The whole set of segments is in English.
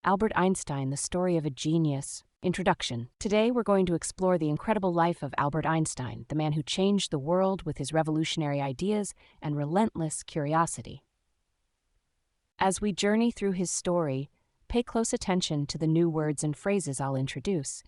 Albert Einstein, the story of a genius. Introduction. Today we're going to explore the incredible life of Albert Einstein, the man who changed the world with his revolutionary ideas and relentless curiosity. As we journey through his story, pay close attention to the new words and phrases I'll introduce.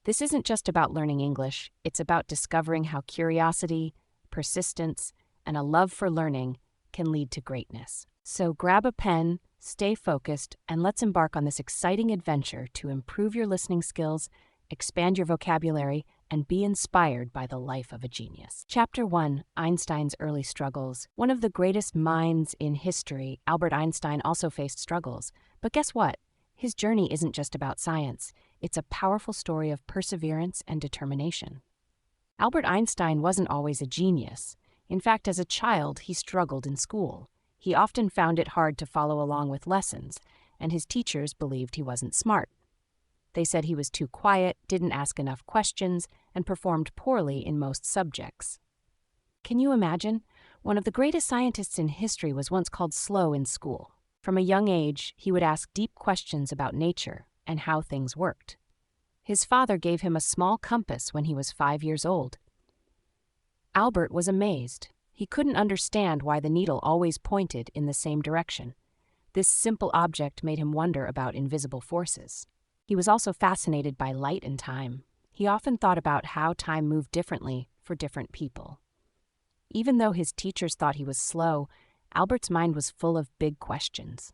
This isn't just about learning English, it's about discovering how curiosity, persistence, and a love for learning can lead to greatness. So grab a pen, stay focused, and let's embark on this exciting adventure to improve your listening skills, expand your vocabulary, and be inspired by the life of a genius. Chapter 1. Einstein's Early Struggles. One of the greatest minds in history, Albert Einstein also faced struggles. But guess what? His journey isn't just about science. It's a powerful story of perseverance and determination. Albert Einstein wasn't always a genius. In fact, as a child, he struggled in school. He often found it hard to follow along with lessons, and his teachers believed he wasn't smart. They said he was too quiet, didn't ask enough questions, and performed poorly in most subjects. Can you imagine? One of the greatest scientists in history was once called slow in school. From a young age, he would ask deep questions about nature and how things worked. His father gave him a small compass when he was 5 years old. Albert was amazed. He couldn't understand why the needle always pointed in the same direction. This simple object made him wonder about invisible forces. He was also fascinated by light and time. He often thought about how time moved differently for different people. Even though his teachers thought he was slow, Albert's mind was full of big questions.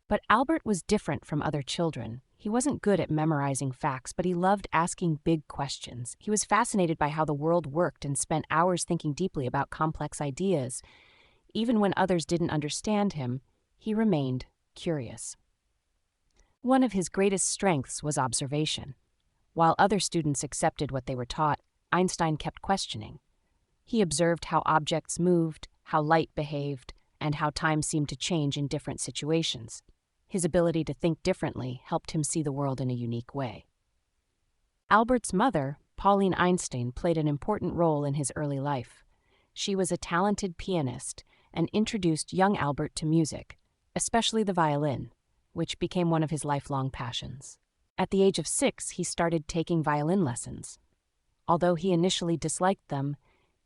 But Albert was different from other children. He wasn't good at memorizing facts, but he loved asking big questions. He was fascinated by how the world worked and spent hours thinking deeply about complex ideas. Even when others didn't understand him, he remained curious. One of his greatest strengths was observation. While other students accepted what they were taught, Einstein kept questioning. He observed how objects moved, how light behaved, and how time seemed to change in different situations. His ability to think differently helped him see the world in a unique way. Albert's mother, Pauline Einstein, played an important role in his early life. She was a talented pianist and introduced young Albert to music, especially the violin, which became one of his lifelong passions. At the age of 6, he started taking violin lessons. Although he initially disliked them,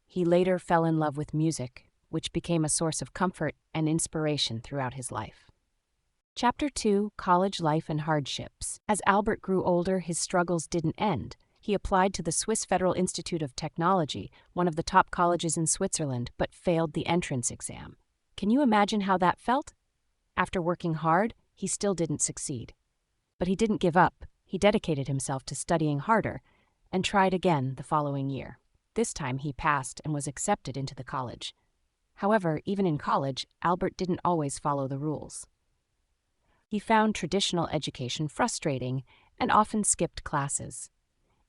he later fell in love with music, which became a source of comfort and inspiration throughout his life. Chapter 2. College Life and Hardships. As Albert grew older, his struggles didn't end. He applied to the Swiss Federal Institute of Technology, one of the top colleges in Switzerland, but failed the entrance exam. Can you imagine how that felt? After working hard, he still didn't succeed. But he didn't give up. He dedicated himself to studying harder and tried again the following year. This time he passed and was accepted into the college. However, even in college, Albert didn't always follow the rules. He found traditional education frustrating and often skipped classes.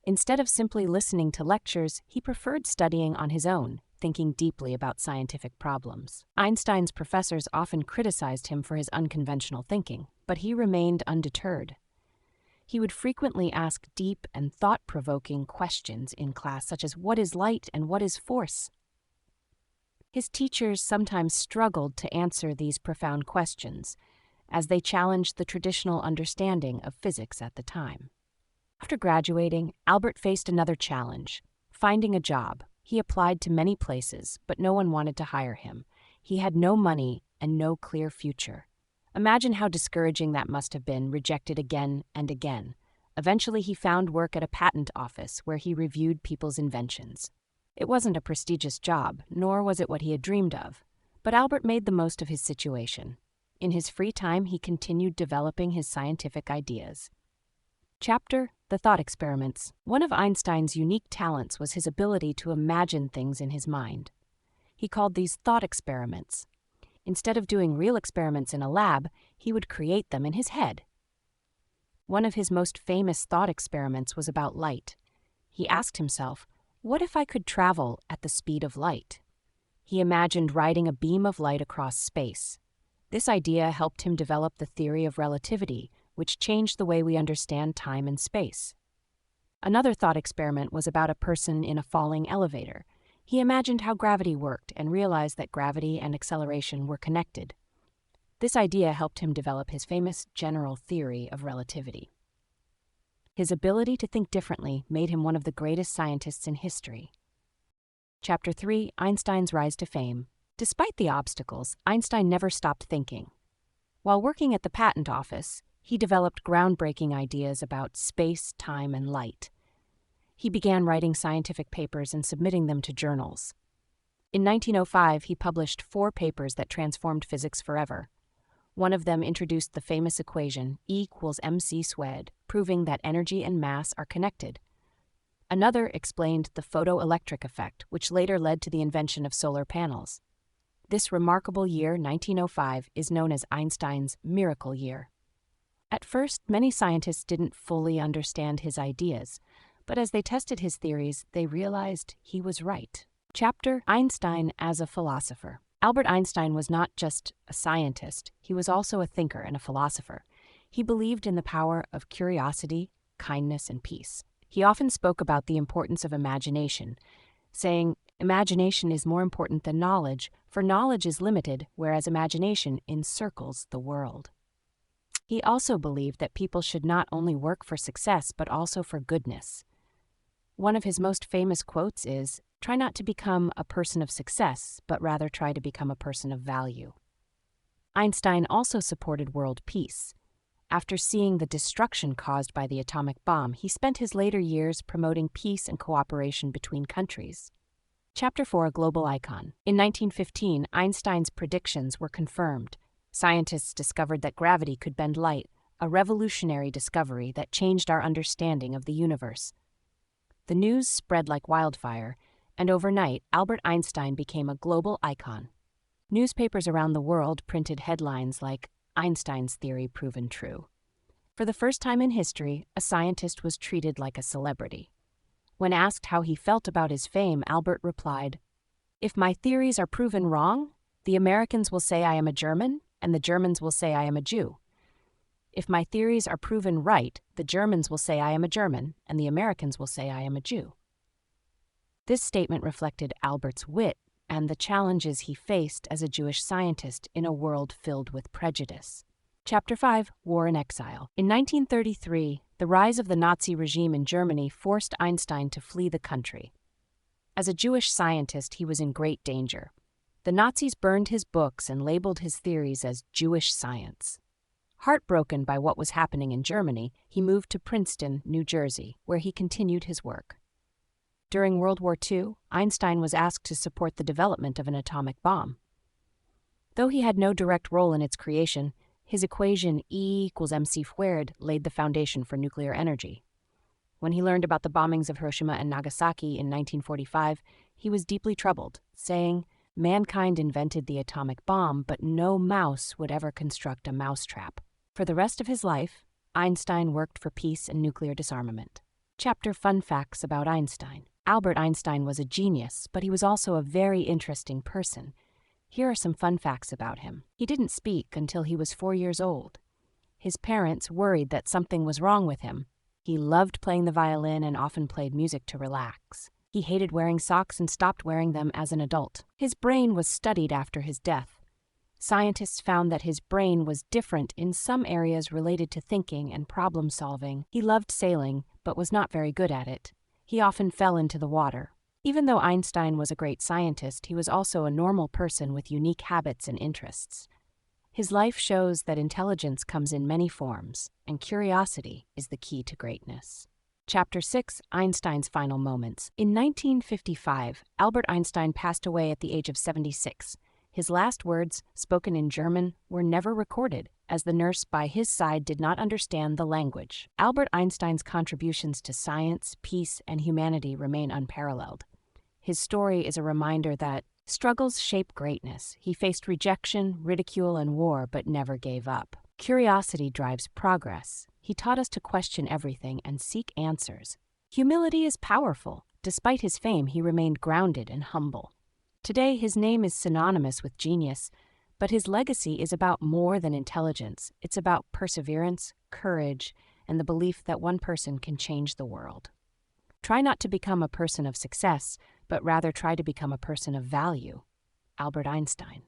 Instead of simply listening to lectures, he preferred studying on his own, thinking deeply about scientific problems. Einstein's professors often criticized him for his unconventional thinking, but he remained undeterred. He would frequently ask deep and thought-provoking questions in class, such as what is light and what is force? His teachers sometimes struggled to answer these profound questions, as they challenged the traditional understanding of physics at the time. After graduating, Albert faced another challenge, finding a job. He applied to many places, but no one wanted to hire him. He had no money and no clear future. Imagine how discouraging that must have been, rejected again and again. Eventually, he found work at a patent office where he reviewed people's inventions. It wasn't a prestigious job, nor was it what he had dreamed of. But Albert made the most of his situation. In his free time, he continued developing his scientific ideas. Chapter: The Thought Experiments. One of Einstein's unique talents was his ability to imagine things in his mind. He called these thought experiments. Instead of doing real experiments in a lab, he would create them in his head. One of his most famous thought experiments was about light. He asked himself, what if I could travel at the speed of light? He imagined riding a beam of light across space. This idea helped him develop the theory of relativity, which changed the way we understand time and space. Another thought experiment was about a person in a falling elevator. He imagined how gravity worked and realized that gravity and acceleration were connected. This idea helped him develop his famous general theory of relativity. His ability to think differently made him one of the greatest scientists in history. Chapter 3: Einstein's Rise to Fame. Despite the obstacles, Einstein never stopped thinking. While working at the patent office, he developed groundbreaking ideas about space, time, and light. He began writing scientific papers and submitting them to journals. In 1905, he published 4 papers that transformed physics forever. One of them introduced the famous equation E=mc², proving that energy and mass are connected. Another explained the photoelectric effect, which later led to the invention of solar panels. This remarkable year, 1905, is known as Einstein's miracle year. At first, many scientists didn't fully understand his ideas, but as they tested his theories, they realized he was right. Chapter: Einstein as a philosopher. Albert Einstein was not just a scientist, he was also a thinker and a philosopher. He believed in the power of curiosity, kindness, and peace. He often spoke about the importance of imagination, saying, "Imagination is more important than knowledge, for knowledge is limited, whereas imagination encircles the world." He also believed that people should not only work for success, but also for goodness. One of his most famous quotes is, "Try not to become a person of success, but rather try to become a person of value." Einstein also supported world peace. After seeing the destruction caused by the atomic bomb, he spent his later years promoting peace and cooperation between countries. Chapter 4: A Global Icon. In 1915, Einstein's predictions were confirmed. Scientists discovered that gravity could bend light, a revolutionary discovery that changed our understanding of the universe. The news spread like wildfire, and overnight, Albert Einstein became a global icon. Newspapers around the world printed headlines like, "Einstein's theory proven true." For the first time in history, a scientist was treated like a celebrity. When asked how he felt about his fame, Albert replied, "If my theories are proven wrong, the Americans will say I am a German, and the Germans will say I am a Jew. If my theories are proven right, the Germans will say I am a German, and the Americans will say I am a Jew." This statement reflected Albert's wit and the challenges he faced as a Jewish scientist in a world filled with prejudice. Chapter 5: War and Exile. In 1933, the rise of the Nazi regime in Germany forced Einstein to flee the country. As a Jewish scientist, he was in great danger. The Nazis burned his books and labeled his theories as Jewish science. Heartbroken by what was happening in Germany, he moved to Princeton, New Jersey, where he continued his work. During World War II, Einstein was asked to support the development of an atomic bomb. Though he had no direct role in its creation, his equation E=mc² laid the foundation for nuclear energy. When he learned about the bombings of Hiroshima and Nagasaki in 1945, he was deeply troubled, saying, "Mankind invented the atomic bomb, but no mouse would ever construct a mousetrap." For the rest of his life, Einstein worked for peace and nuclear disarmament. Chapter: Fun Facts about Einstein. Albert Einstein was a genius, but he was also a very interesting person. Here are some fun facts about him. He didn't speak until he was 4 years old. His parents worried that something was wrong with him. He loved playing the violin and often played music to relax. He hated wearing socks and stopped wearing them as an adult. His brain was studied after his death. Scientists found that his brain was different in some areas related to thinking and problem solving. He loved sailing, but was not very good at it. He often fell into the water. Even though Einstein was a great scientist, he was also a normal person with unique habits and interests. His life shows that intelligence comes in many forms, and curiosity is the key to greatness. Chapter 6: Einstein's Final Moments. In 1955, Albert Einstein passed away at the age of 76. His last words, spoken in German, were never recorded, as the nurse by his side did not understand the language. Albert Einstein's contributions to science, peace, and humanity remain unparalleled. His story is a reminder that struggles shape greatness. He faced rejection, ridicule, and war, but never gave up. Curiosity drives progress. He taught us to question everything and seek answers. Humility is powerful. Despite his fame, he remained grounded and humble. Today, his name is synonymous with genius, but his legacy is about more than intelligence. It's about perseverance, courage, and the belief that one person can change the world. Try not to become a person of success, but rather try to become a person of value. Albert Einstein.